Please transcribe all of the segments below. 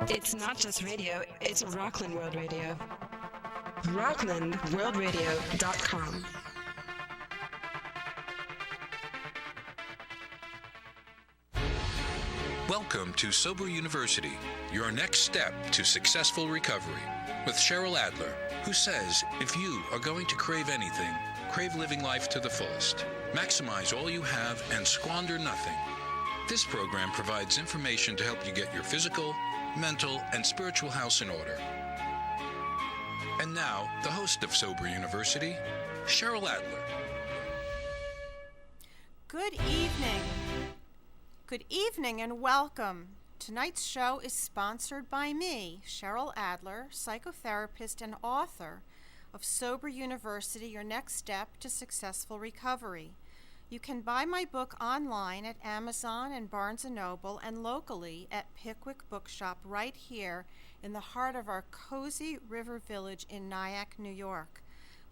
It's not just radio, it's Rockland World Radio. RocklandWorldRadio.com. Welcome to Sober University, your next step to successful recovery, with Cheryl Adler, who says if you are going to crave anything, crave living life to the fullest. Maximize all you have and squander nothing. This program provides information to help you get your physical, mental, and spiritual house in order. And now, the host of Sober University, Cheryl Adler. Good evening. Good evening and welcome. Tonight's show is sponsored by me, Cheryl Adler, psychotherapist and author of Sober University, Your Next Step to Successful Recovery. You can buy my book online at Amazon and Barnes & Noble and locally at Pickwick Bookshop right here in the heart of our cozy river village in Nyack, New York.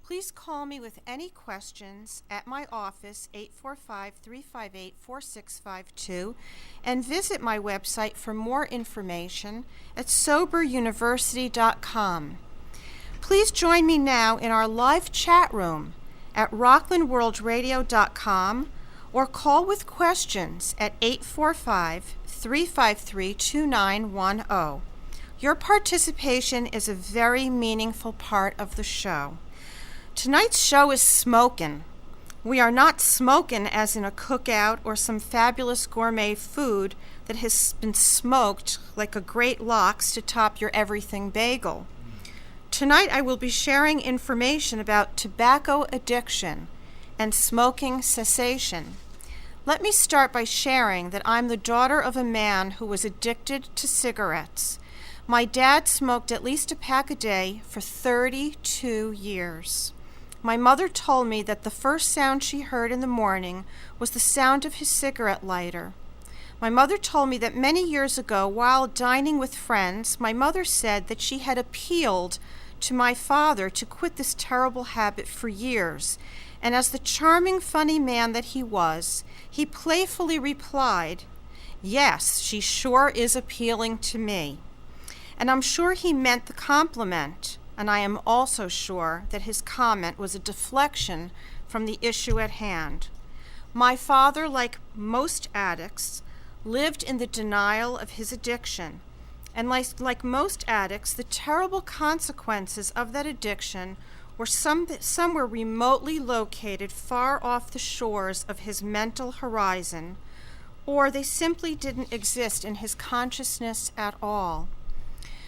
Please call me with any questions at my office, 845-358-4652, and visit my website for more information at soberuniversity.com. Please join me now in our live chat room at rocklandworldradio.com or call with questions at 845-353-2910. Your participation is a very meaningful part of the show. Tonight's show is smokin'. We are not smokin' as in a cookout or some fabulous gourmet food that has been smoked like a great lox to top your everything bagel. Tonight I will be sharing information about tobacco addiction and smoking cessation. Let me start by sharing that I'm the daughter of a man who was addicted to cigarettes. My dad smoked at least a pack a day for 32 years. My mother told me that the first sound she heard in the morning was the sound of his cigarette lighter. My mother told me that many years ago, while dining with friends, my mother said that she had appealed to my father to quit this terrible habit for years, and as the charming, funny man that he was, he playfully replied, "Yes, she sure is appealing to me." And I'm sure he meant the compliment, and I am also sure that his comment was a deflection from the issue at hand. My father, like most addicts, lived in the denial of his addiction. And like most addicts, the terrible consequences of that addiction were somewhere remotely located far off the shores of his mental horizon, or they simply didn't exist in his consciousness at all.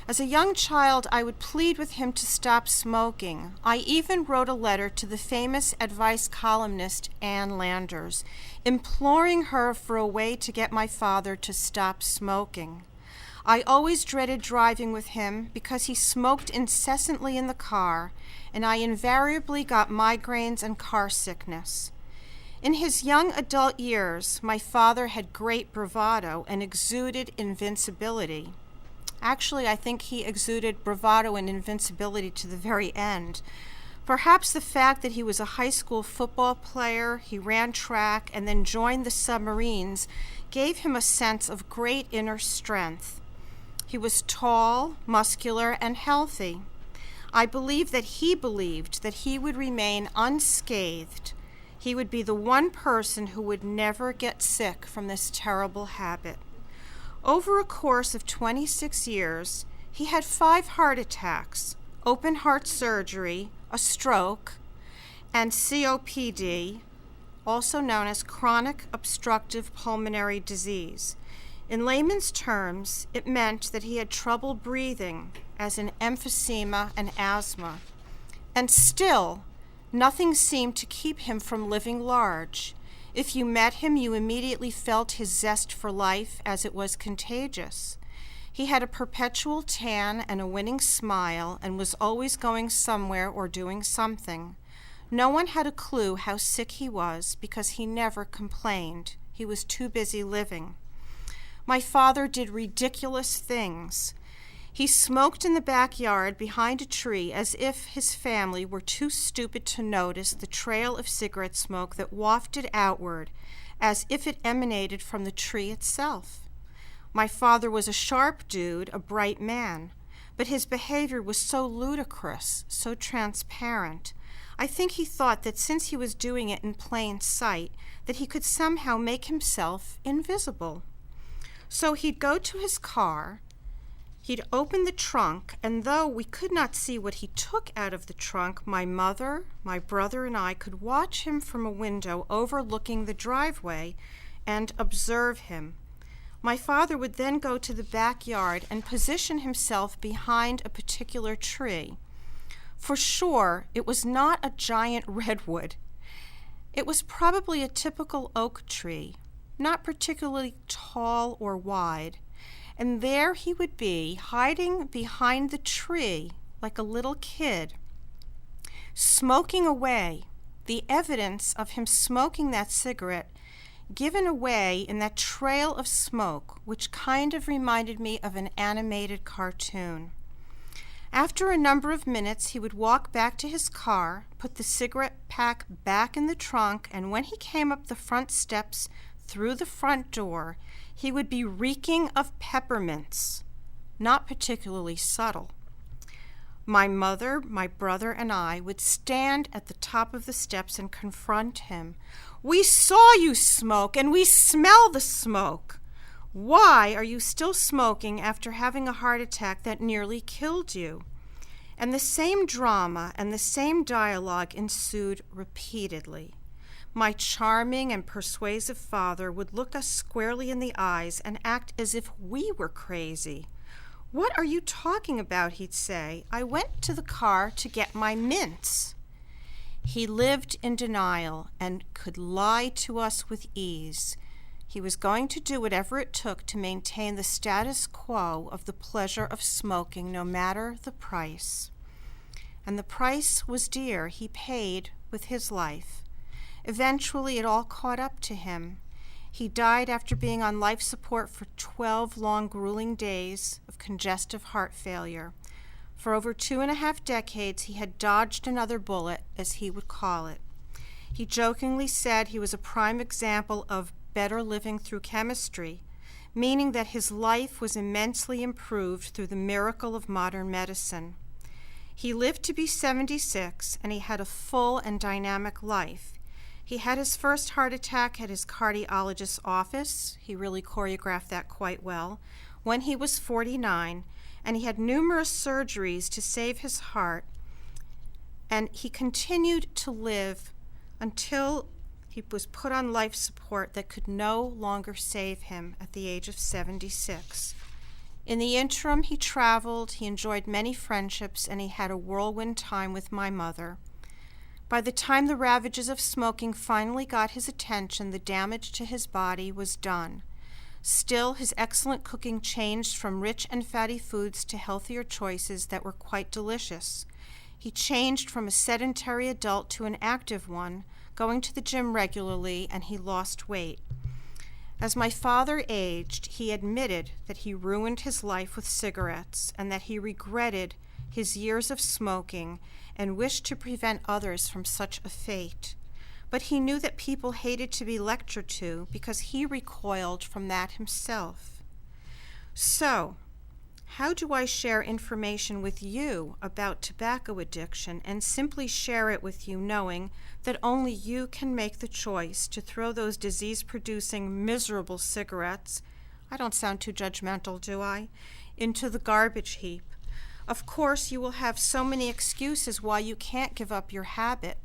As a young child, I would plead with him to stop smoking. I even wrote a letter to the famous advice columnist Ann Landers, imploring her for a way to get my father to stop smoking. I always dreaded driving with him because he smoked incessantly in the car, and I invariably got migraines and car sickness. In his young adult years, my father had great bravado and exuded invincibility. Actually, I think he exuded bravado and invincibility to the very end. Perhaps the fact that he was a high school football player, he ran track, and then joined the submarines gave him a sense of great inner strength. He was tall, muscular, and healthy. I believe that he believed that he would remain unscathed. He would be the one person who would never get sick from this terrible habit. Over a course of 26 years, he had 5 heart attacks, open heart surgery, a stroke, and COPD, also known as chronic obstructive pulmonary disease. In layman's terms, it meant that he had trouble breathing, as in emphysema and asthma. And still, nothing seemed to keep him from living large. If you met him, you immediately felt his zest for life, as it was contagious. He had a perpetual tan and a winning smile and was always going somewhere or doing something. No one had a clue how sick he was because he never complained. He was too busy living. My father did ridiculous things. He smoked in the backyard behind a tree as if his family were too stupid to notice the trail of cigarette smoke that wafted outward, as if it emanated from the tree itself. My father was a sharp dude, a bright man, but his behavior was so ludicrous, so transparent. I think he thought that since he was doing it in plain sight, that he could somehow make himself invisible. So he'd go to his car, he'd open the trunk, and though we could not see what he took out of the trunk, my mother, my brother, and I could watch him from a window overlooking the driveway and observe him. My father would then go to the backyard and position himself behind a particular tree. For sure, it was not a giant redwood. It was probably a typical oak tree, not particularly tall or wide, and there he would be, hiding behind the tree like a little kid, smoking away, the evidence of him smoking that cigarette given away in that trail of smoke, which kind of reminded me of an animated cartoon. After a number of minutes, he would walk back to his car, put the cigarette pack back in the trunk, and when he came up the front steps through the front door, he would be reeking of peppermints, not particularly subtle. My mother, my brother, and I would stand at the top of the steps and confront him. "We saw you smoke, and we smell the smoke. Why are you still smoking after having a heart attack that nearly killed you?" And the same drama and the same dialogue ensued repeatedly. My charming and persuasive father would look us squarely in the eyes and act as if we were crazy. "What are you talking about?" he'd say. "I went to the car to get my mints." He lived in denial and could lie to us with ease. He was going to do whatever it took to maintain the status quo of the pleasure of smoking, no matter the price. And the price was dear. He paid with his life. Eventually, it all caught up to him. He died after being on life support for 12 long, grueling days of congestive heart failure. For over 2.5 decades, he had dodged another bullet, as he would call it. He jokingly said he was a prime example of better living through chemistry, meaning that his life was immensely improved through the miracle of modern medicine. He lived to be 76, and he had a full and dynamic life. He had his first heart attack at his cardiologist's office. He really choreographed that quite well. When he was 49, and he had numerous surgeries to save his heart, and he continued to live until he was put on life support that could no longer save him at the age of 76. In the interim, he traveled, he enjoyed many friendships, and he had a whirlwind time with my mother. By the time the ravages of smoking finally got his attention, the damage to his body was done. Still, his excellent cooking changed from rich and fatty foods to healthier choices that were quite delicious. He changed from a sedentary adult to an active one, going to the gym regularly, and he lost weight. As my father aged, he admitted that he ruined his life with cigarettes and that he regretted his years of smoking and wished to prevent others from such a fate. But he knew that people hated to be lectured to because he recoiled from that himself. So, how do I share information with you about tobacco addiction and simply share it with you knowing that only you can make the choice to throw those disease-producing, miserable cigarettes, I don't sound too judgmental, do I, into the garbage heap? Of course, you will have so many excuses why you can't give up your habit,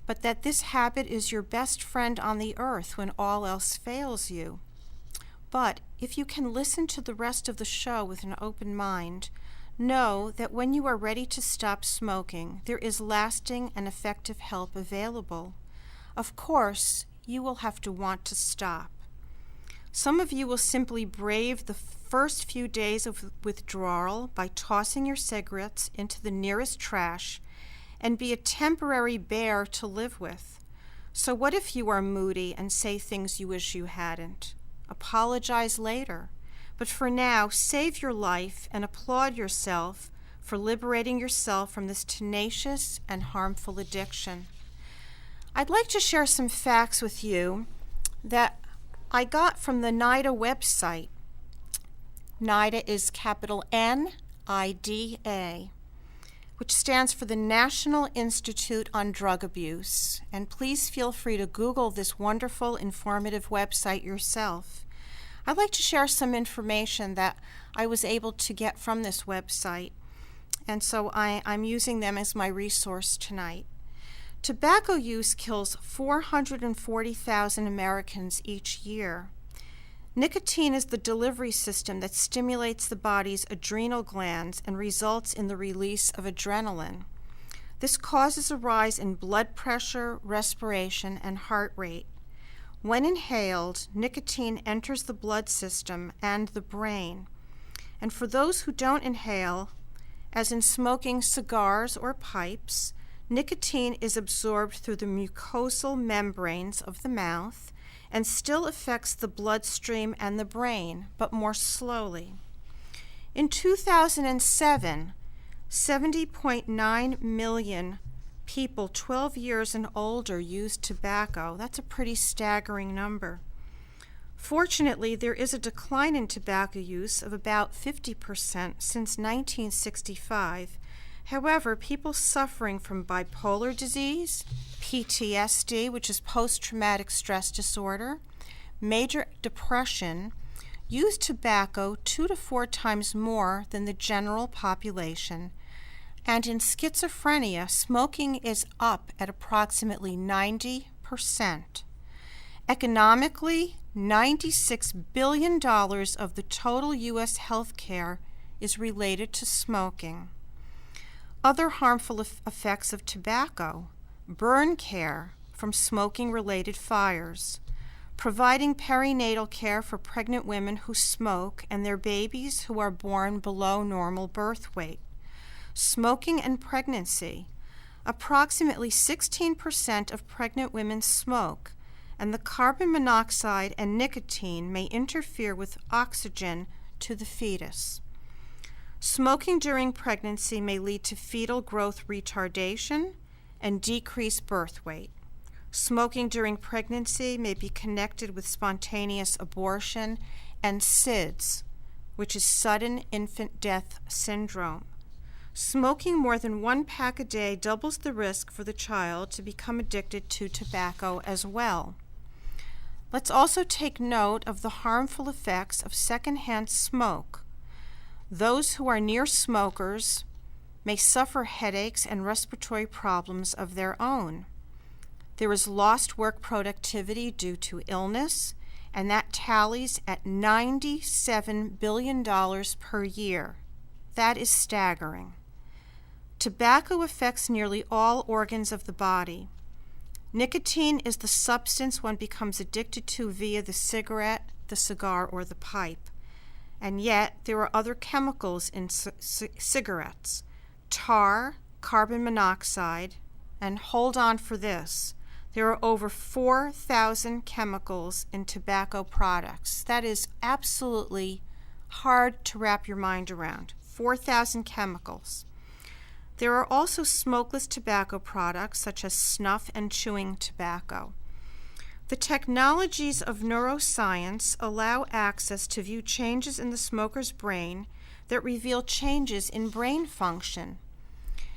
but that this habit is your best friend on the earth when all else fails you. But if you can listen to the rest of the show with an open mind, know that when you are ready to stop smoking, there is lasting and effective help available. Of course, you will have to want to stop. Some of you will simply brave the first few days of withdrawal by tossing your cigarettes into the nearest trash and be a temporary bear to live with. So what if you are moody and say things you wish you hadn't? Apologize later. But for now, save your life and applaud yourself for liberating yourself from this tenacious and harmful addiction. I'd like to share some facts with you that I got from the NIDA website. NIDA is capital NIDA, which stands for the National Institute on Drug Abuse. And please feel free to Google this wonderful, informative website yourself. I'd like to share some information that I was able to get from this website, and so I'm using them as my resource tonight. Tobacco use kills 440,000 Americans each year. Nicotine is the delivery system that stimulates the body's adrenal glands and results in the release of adrenaline. This causes a rise in blood pressure, respiration, and heart rate. When inhaled, nicotine enters the blood system and the brain. And for those who don't inhale, as in smoking cigars or pipes, nicotine is absorbed through the mucosal membranes of the mouth and still affects the bloodstream and the brain, but more slowly. In 2007, 70.9 million people 12 years and older used tobacco. That's a pretty staggering number. Fortunately, there is a decline in tobacco use of about 50% since 1965. However, people suffering from bipolar disease, PTSD, which is post-traumatic stress disorder, major depression, use tobacco 2 to 4 times more than the general population. And in schizophrenia, smoking is up at approximately 90%. Economically, $96 billion of the total U.S. health care is related to smoking. Other harmful effects of tobacco: burn care from smoking-related fires, providing perinatal care for pregnant women who smoke and their babies who are born below normal birth weight. Smoking and pregnancy. Approximately 16% of pregnant women smoke, and the carbon monoxide and nicotine may interfere with oxygen to the fetus. Smoking during pregnancy may lead to fetal growth retardation and decreased birth weight. Smoking during pregnancy may be connected with spontaneous abortion and SIDS, which is sudden infant death syndrome. Smoking more than 1 pack a day doubles the risk for the child to become addicted to tobacco as well. Let's also take note of the harmful effects of secondhand smoke. Those who are near smokers may suffer headaches and respiratory problems of their own. There is lost work productivity due to illness, and that tallies at $97 billion per year. That is staggering. Tobacco affects nearly all organs of the body. Nicotine is the substance one becomes addicted to via the cigarette, the cigar, or the pipe. And yet, there are other chemicals in cigarettes: tar, carbon monoxide, and hold on for this, there are over 4,000 chemicals in tobacco products. That is absolutely hard to wrap your mind around. 4,000 chemicals. There are also smokeless tobacco products such as snuff and chewing tobacco. The technologies of neuroscience allow access to view changes in the smoker's brain that reveal changes in brain function.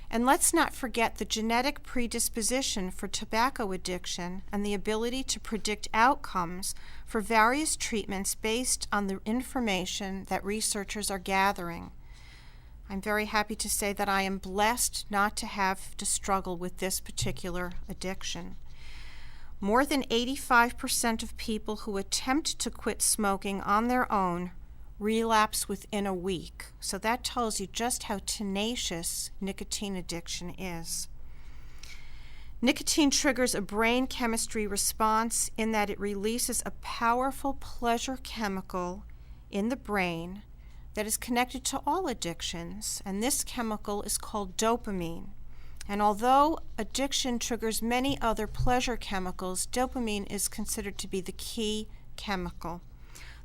And let's not forget the genetic predisposition for tobacco addiction and the ability to predict outcomes for various treatments based on the information that researchers are gathering. I'm very happy to say that I am blessed not to have to struggle with this particular addiction. More than 85% of people who attempt to quit smoking on their own relapse within a week. So that tells you just how tenacious nicotine addiction is. Nicotine triggers a brain chemistry response in that it releases a powerful pleasure chemical in the brain that is connected to all addictions, and this chemical is called dopamine. And although addiction triggers many other pleasure chemicals, dopamine is considered to be the key chemical.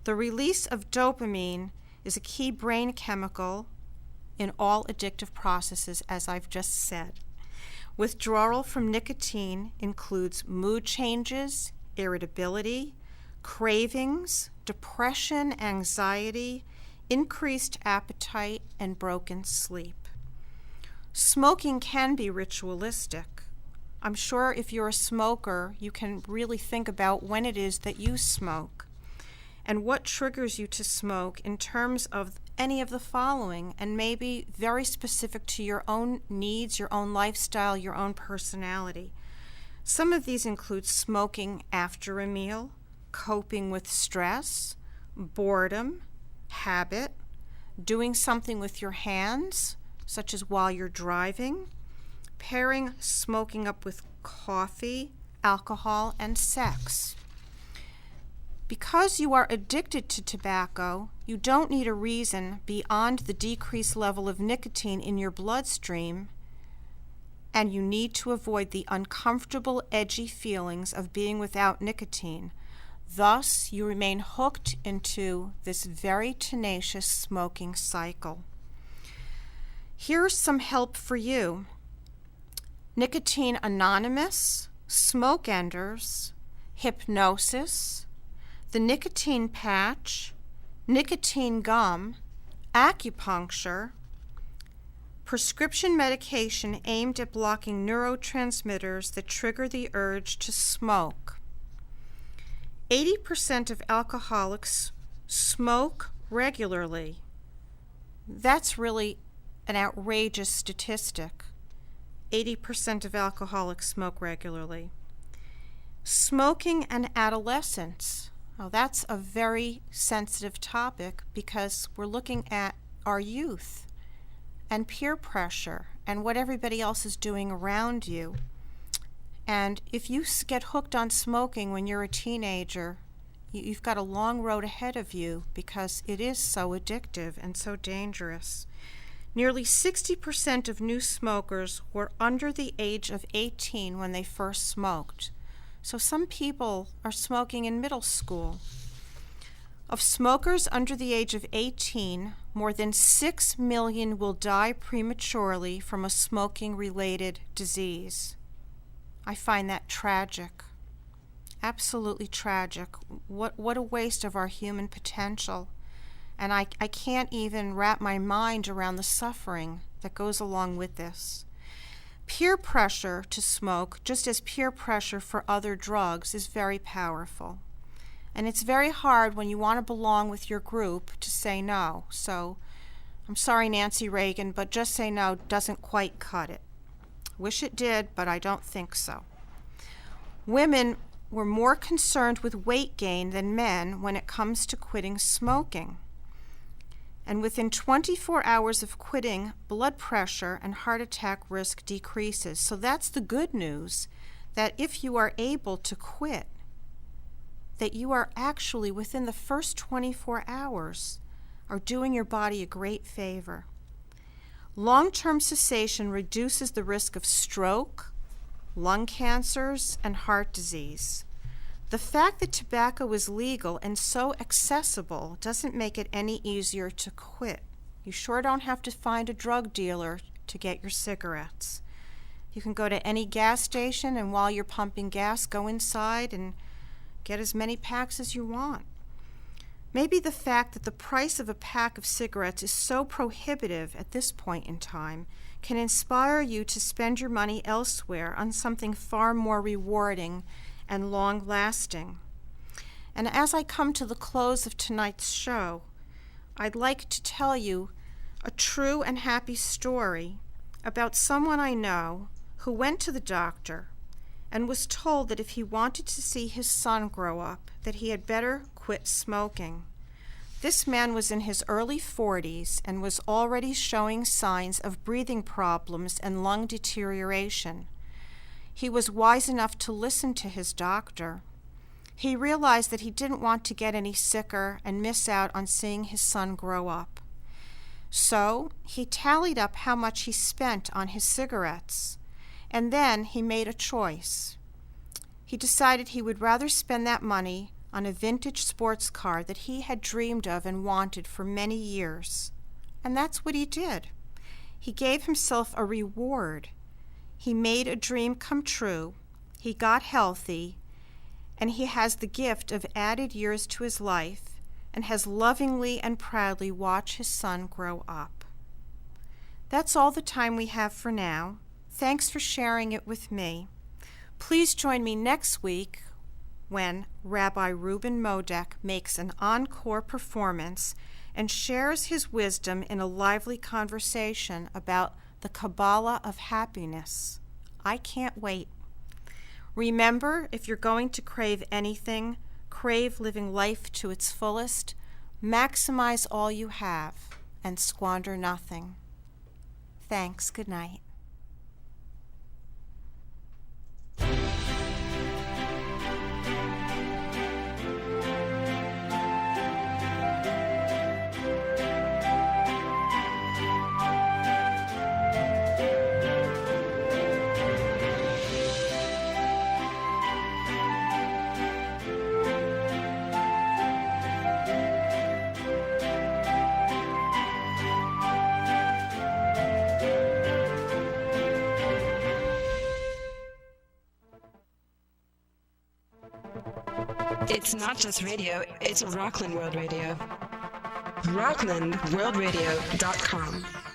The release of dopamine is a key brain chemical in all addictive processes, as I've just said. Withdrawal from nicotine includes mood changes, irritability, cravings, depression, anxiety, increased appetite, and broken sleep. Smoking can be ritualistic. I'm sure if you're a smoker, you can really think about when it is that you smoke and what triggers you to smoke in terms of any of the following, and maybe very specific to your own needs, your own lifestyle, your own personality. Some of these include smoking after a meal, coping with stress, boredom, habit, doing something with your hands, such as while you're driving, pairing smoking up with coffee, alcohol, and sex. Because you are addicted to tobacco, you don't need a reason beyond the decreased level of nicotine in your bloodstream, and you need to avoid the uncomfortable, edgy feelings of being without nicotine. Thus, you remain hooked into this very tenacious smoking cycle. Here's some help for you. Nicotine Anonymous, Smoke Enders, Hypnosis, the nicotine patch, nicotine gum, acupuncture, prescription medication aimed at blocking neurotransmitters that trigger the urge to smoke. 80% of alcoholics smoke regularly. That's really an outrageous statistic. 80% of alcoholics smoke regularly. Smoking and adolescence. Now, that's a very sensitive topic because we're looking at our youth and peer pressure and what everybody else is doing around you. And if you get hooked on smoking when you're a teenager, you've got a long road ahead of you because it is so addictive and so dangerous. Nearly 60% of new smokers were under the age of 18 when they first smoked. So some people are smoking in middle school. Of smokers under the age of 18, more than 6 million will die prematurely from a smoking-related disease. I find that tragic, absolutely tragic. What a waste of our human potential. And I can't even wrap my mind around the suffering that goes along with this. Peer pressure to smoke, just as peer pressure for other drugs, is very powerful. And it's very hard when you want to belong with your group to say no. So I'm sorry, Nancy Reagan, but just say no doesn't quite cut it. Wish it did, but I don't think so. Women were more concerned with weight gain than men when it comes to quitting smoking. And within 24 hours of quitting, blood pressure and heart attack risk decreases. So that's the good news, that if you are able to quit, that you are actually within the first 24 hours are doing your body a great favor. Long-term cessation reduces the risk of stroke, lung cancers, and heart disease. The fact that tobacco is legal and so accessible doesn't make it any easier to quit. You sure don't have to find a drug dealer to get your cigarettes. You can go to any gas station, and while you're pumping gas, go inside and get as many packs as you want. Maybe the fact that the price of a pack of cigarettes is so prohibitive at this point in time can inspire you to spend your money elsewhere on something far more rewarding and long-lasting. And as I come to the close of tonight's show, I'd like to tell you a true and happy story about someone I know who went to the doctor and was told that if he wanted to see his son grow up, that he had better quit smoking. This man was in his early 40s and was already showing signs of breathing problems and lung deterioration. He was wise enough to listen to his doctor. He realized that he didn't want to get any sicker and miss out on seeing his son grow up. So he tallied up how much he spent on his cigarettes, and then he made a choice. He decided he would rather spend that money on a vintage sports car that he had dreamed of and wanted for many years. And that's what he did. He gave himself a reward. He made a dream come true, he got healthy, and he has the gift of added years to his life and has lovingly and proudly watched his son grow up. That's all the time we have for now. Thanks for sharing it with me. Please join me next week when Rabbi Reuben Modek makes an encore performance and shares his wisdom in a lively conversation about the Kabbalah of happiness. I can't wait. Remember, if you're going to crave anything, crave living life to its fullest, maximize all you have, and squander nothing. Thanks. Good night. It's not just radio, it's Rockland World Radio. RocklandWorldRadio.com